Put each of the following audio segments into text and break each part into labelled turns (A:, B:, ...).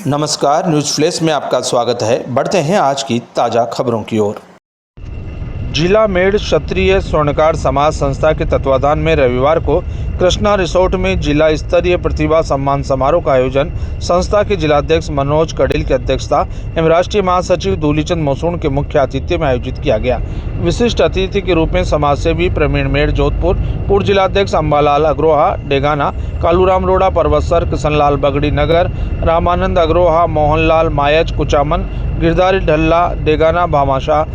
A: नमस्कार, news flash में आपका स्वागत है। बढ़ते हैं आज की ताज़ा खबरों की ओर। जिला मेड़ क्षत्रिय स्वर्णकार समाज संस्था के तत्वाधान में रविवार को कृष्णा रिसोर्ट में जिला स्तरीय प्रतिभा सम्मान समारोह का आयोजन संस्था के जिलाध्यक्ष मनोज कड़ेल की अध्यक्षता एवं राष्ट्रीय महासचिव धूलीचंद मोसून के मुख्य आतिथ्य में आयोजित किया गया। विशिष्ट अतिथि के रूप में समाजसेवी प्रवीण मेड़ जोधपुर, पूर्व जिलाध्यक्ष अंबालाल अग्रोहा डेगाना, कालूराम रोड़ा परवत्सर, किशनलाल बगड़ी नगर, रामानंद अग्रोहा, मोहनलाल मायच कुचामन, गिरधारी ढल्ला डेगाना भामाशाह,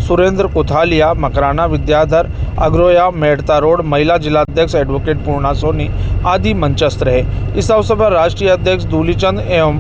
A: सुरेंद्र कुथालिया मकराना, विद्याधर अग्रोया मेड़ता रोड, महिला जिलाध्यक्ष एडवोकेट पूर्णा सोनी आदि मंचस्थ रहे। इस अवसर पर राष्ट्रीय अध्यक्ष धूलीचंद एवं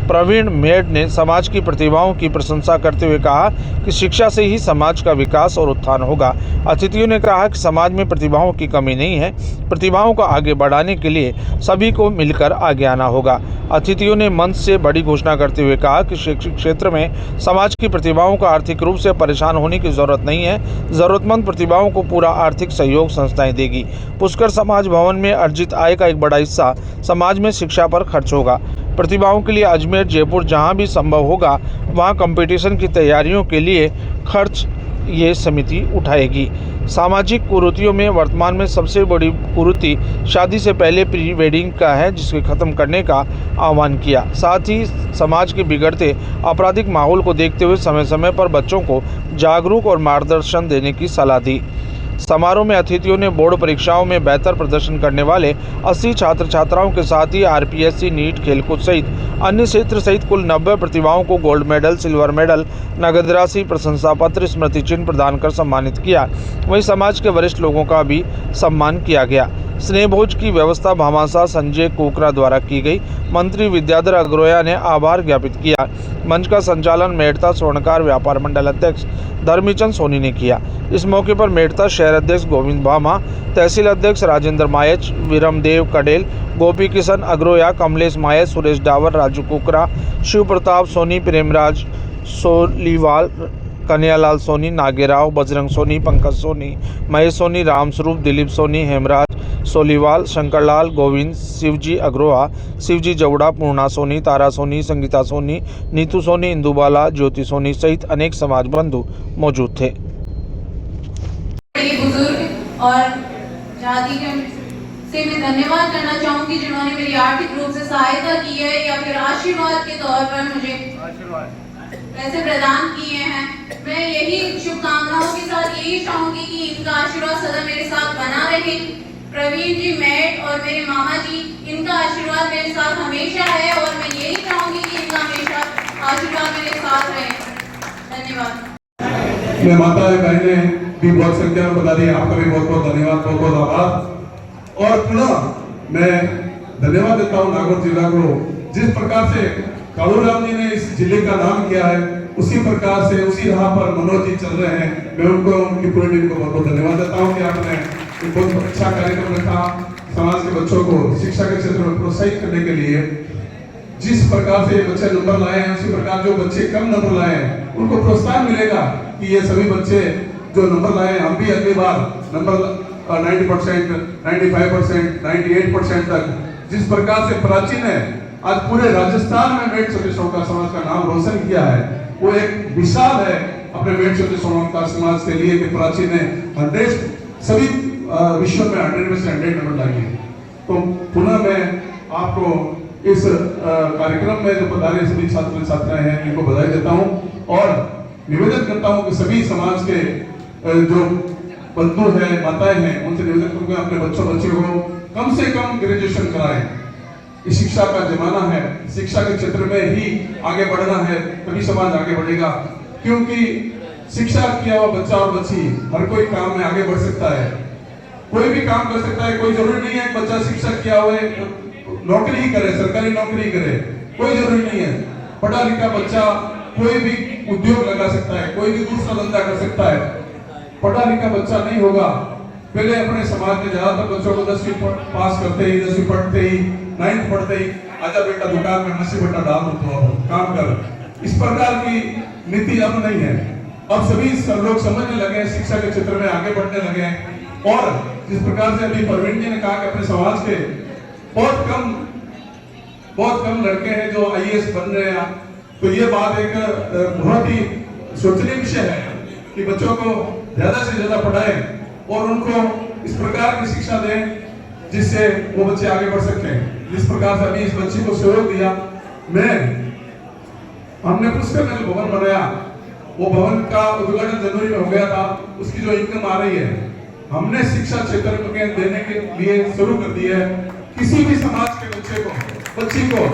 A: प्रवीण मेड़ ने समाज की प्रतिभाओं की प्रशंसा करते हुए कहा कि शिक्षा से ही समाज का विकास और उत्थान होगा। अतिथियों ने कहा कि समाज में प्रतिभाओं की कमी नहीं है, प्रतिभाओं को आगे बढ़ाने के लिए सभी को मिलकर आगे आना होगा। अतिथियों ने मंच से बड़ी घोषणा करते हुए कहा कि शैक्षिक क्षेत्र में समाज की प्रतिभाओं को आर्थिक रूप से परेशान होने की जरूरत नहीं है, जरूरतमंद प्रतिभाओं को पूरा आर्थिक सहयोग संस्थाएं देगी। पुष्कर समाज भवन में अर्जित आय का एक बड़ा हिस्सा समाज में शिक्षा पर खर्च होगा। प्रतिभाओं के लिए अजमेर, जयपुर जहां भी संभव होगा वहां कंपटीशन की तैयारियों के लिए खर्च ये समिति उठाएगी। सामाजिक कुरीतियों में वर्तमान में सबसे बड़ी कुरीति शादी से पहले प्री वेडिंग का है, जिसके खत्म करने का आह्वान किया। साथ ही समाज के बिगड़ते आपराधिक माहौल को देखते हुए समय समय पर बच्चों को जागरूक और मार्गदर्शन देने की सलाह दी। समारोह में अतिथियों ने बोर्ड परीक्षाओं में बेहतर प्रदर्शन करने वाले 80 छात्र छात्राओं के साथ ही आरपीएससी, नीट, खेलकूद सहित अन्य क्षेत्र सहित कुल 90 प्रतिभाओं को गोल्ड मेडल, सिल्वर मेडल, नगद राशि, प्रशंसा पत्र, स्मृति चिन्ह प्रदान कर सम्मानित किया। वहीं समाज के वरिष्ठ लोगों का भी सम्मान किया गया। स्नेह भोज की व्यवस्था भामाशाह संजय कोकरा द्वारा की गई। मंत्री विद्याधर अग्रोया ने आभार ज्ञापित किया। मंच का संचालन मेड़ता स्वर्णकार व्यापार मंडल अध्यक्ष धर्मीचंद सोनी ने किया। इस मौके पर मेड़ता शहर अध्यक्ष गोविंद भामा, तहसील अध्यक्ष राजेंद्र मायच, विरमदेव कड़ेल, गोपी किशन अग्रोया, कमलेश मायच, सुरेश डावर, राजू कोकरा, शिव प्रताप सोनी, प्रेमराज सोलीवाल, कन्हैयालाल सोनी, नागेराव, बजरंग सोनी, पंकज सोनी, महेश सोनी, रामस्वरूप, दिलीप सोनी, हेमराज सोलीवाल, शंकरलाल, गोविंद, शिवजी अग्रोहा, शिवजी जवड़ा, पूर्णा सोनी, तारा सोनी, संगीता सोनी, नीतू सोनी, इंदुबाला, ज्योति सोनी सहित अनेक समाज बंधु मौजूद थे।
B: बुजुर्ग और जाति से मैं धन्यवाद करना चाहूंगी जिन्होंने मेरी आर्थिक रूप से सहायता की है या फिर आशीर्वाद के तौर पर मुझे पैसे प्रदान किए हैं। मैं यही शुभकामनाओं के साथ यही चाहूंगी कि इनका आशीर्वाद सदा मेरे साथ बना रहे। प्रवीण जी मेड़ और मेरे मामा जी, इनका आशीर्वाद मेरे साथ हमेशा है और मैं यही चाहूंगी कि इनका हमेशा आशीर्वाद मेरे साथ रहे। धन्यवाद।
C: मैं माता बहने भी बहुत संख्या में बता दी, आपका भी बहुत बहुत धन्यवाद, बहुत बहुत आभार। और पुनः मैं धन्यवाद देता हूँ नागौर जिला को, जिस प्रकार से कालूराम जी ने इस जिले का नाम किया है, उसी प्रकार से उसी राह पर मनोज जी चल रहे हैं। मैं उनको, उनकी पूरी टीम को बहुत बहुत धन्यवाद देता हूँ कि आपने एक बहुत अच्छा कार्यक्रम रखा समाज के बच्चों को शिक्षा के क्षेत्र में प्रोत्साहित करने के लिए। जिस प्रकार से बच्चे नंबर लाए हैं, उसी प्रकार जो बच्चे कम नंबर लाए हैं उनको प्रोत्साहन मिलेगा कि ये सभी बच्चे जो नंबर लाए, हम भी अगली बार नंबर 90%, 95%, 98% तक, जिस प्रकार से प्राचीन है आज पूरे राजस्थान में मेड़ क्षत्रिय स्वर्णकार समाज का नाम रोशन किया है, वो एक विशाल है अपने मेड़ क्षत्रिय स्वर्णकार समाज के लिए कि प्राचीन है 100 सभी विश्व में 100 में से 100 नंबर लाए। तो पुनः मैं आपको इस कार्यक्रम में जो पधारे सभी छात्र छात्राएं हैं, इनको बधाई देता हूं और निवेदन करता हूं कि सभी समाज के जो बंधु हैं, माताएं हैं, उनसे निवेदन करूंगा अपने बच्चों को कम से कम ग्रेजुएशन कराएं। इस शिक्षा का जमाना है, शिक्षा के क्षेत्र में ही आगे बढ़ना है, तभी समाज आगे बढ़ेगा। क्योंकि शिक्षा किया हुआ बच्चा और बच्ची हर कोई काम में आगे बढ़ सकता है, कोई भी काम कर सकता है। कोई जरूरी नहीं है बच्चा शिक्षा किया हुआ नौकरी ही करे, सरकारी नौकरी करे, कोई जरूरी नहीं है। पढ़ा लिखा बच्चा कोई भी उद्योग लगा सकता है, कोई भी दूसरा धंधा कर सकता है। पढ़ा लिखा बच्चा नहीं होगा, पहले अपने समाज में ज्यादातर बच्चों को 10वीं पास करते ही, 10वीं पढ़ते ही, 9th पढ़ते ही, आजा बेटा दुकान में मछली बट्टा डाल दो तो काम कर। इस प्रकार की नीति अब नहीं है। अब सभी लोग समझने लगे, शिक्षा के क्षेत्र में आगे बढ़ने लगे। और जिस प्रकार से अभी प्रवीण जी ने कहा कि अपने समाज के बहुत कम बहुत कम लड़के हैं जो आईएएस बन रहे हैं। तो ये बात एक बहुत ही सोचनीय विषय है कि बच्चों को ज्यादा से ज्यादा पढ़ाएं और उनको इस प्रकार की शिक्षा दें जिससे वो बच्चे आगे बढ़ सकते हैं। जिस प्रकार से अभी इस बच्ची को सहयोग दिया, हमने पुष्कर भवन बनाया, वो भवन का उद्घाटन जनवरी में हो गया था। उसकी जो इनकम आ रही है हमने शिक्षा क्षेत्र में देने के लिए शुरू कर दी है। किसी भी समाज के बच्ची को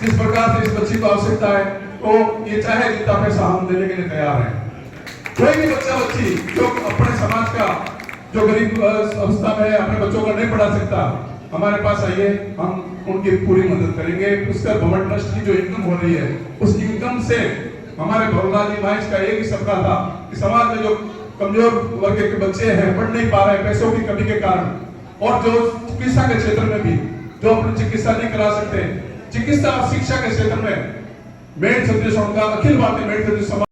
C: जिस प्रकार से इस बच्ची को आवश्यकता है तो ये चाहे जितना पैसा हम देने के लिए तैयार हैं। कोई भी बच्चा बच्ची जो अपने समाज का जो गरीब अवस्था में है, अपने बच्चों को नहीं पढ़ा सकता, हमारे पास आइए, हम उनकी पूरी मदद करेंगे। पुष्कर भवन ट्रस्ट की जो इनकम हो रही है उस इनकम से हमारे भवनाथ जी महाराज का एक ही सपना था कि समाज में जो कमजोर वर्ग के बच्चे हैं, पढ़ नहीं पा रहे पैसों की कमी के कारण, और जो चिकित्सा के क्षेत्र में भी जो अपनी चिकित्सा नहीं करा सकते, चिकित्सा और शिक्षा के क्षेत्र में मेड क्षत्रिय का अखिल भारतीय मेड क्षत्रिय समाज